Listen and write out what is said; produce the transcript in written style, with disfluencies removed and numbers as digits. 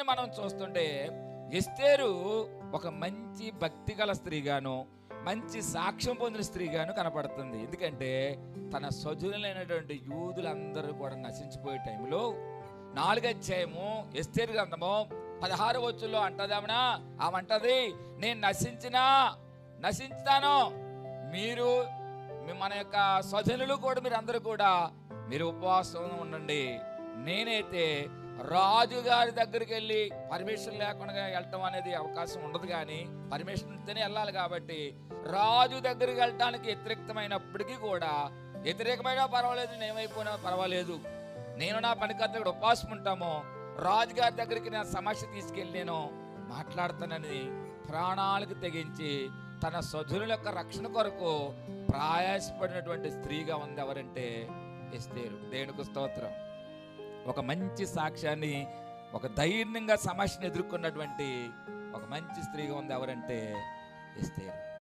మనం చూస్తుంటే ఎస్తేరు ఒక మంచి భక్తి గల స్త్రీగాను, మంచి సాక్ష్యం పొందిన స్త్రీగాను కనపడుతుంది. ఎందుకంటే తన స్వజనులైనటువంటి యూదులందరూ కూడా నశించిపోయే టైంలో 4వ అధ్యాయము ఎస్తేరు గ్రంథము 16వ వచనంలో అంటదామనా, ఆమంటది, నేను నశించుతాను, మీరు మన యొక్క స్వజనులు కూడా మీరు అందరూ కూడా మీరు ఉపవాసం ఉండండి. నేనైతే రాజుగారి దగ్గరికి వెళ్ళి పర్మిషన్ లేకుండా వెళ్ళటం అనేది అవకాశం ఉండదు, కానీ పర్మిషన్ ఉంటేనే వెళ్ళాలి. కాబట్టి రాజు దగ్గరికి వెళ్ళటానికి వ్యతిరేకమైనప్పటికీ కూడా, వ్యతిరేకమైనా పర్వాలేదు, నేమైపోయినా పర్వాలేదు, నేను నా పనికర్తకు ఉపవాసం ఉంటాము, రాజుగారి దగ్గరికి నా సమస్య తీసుకెళ్ళి నేను మాట్లాడతానని ప్రాణాలకు తెగించి తన స్వజనుల యొక్క రక్షణ కొరకు ప్రయాసపడినటువంటి స్త్రీగా ఉంది ఎవరంటే ఎస్తేరు. దేవునికి స్తోత్రం. ఒక మంచి సాక్ష్యాన్ని, ఒక ధైర్యంగా సమస్యను ఎదుర్కొన్నటువంటి ఒక మంచి స్త్రీగా ఉంది ఎవరంటే ఎస్తేరు.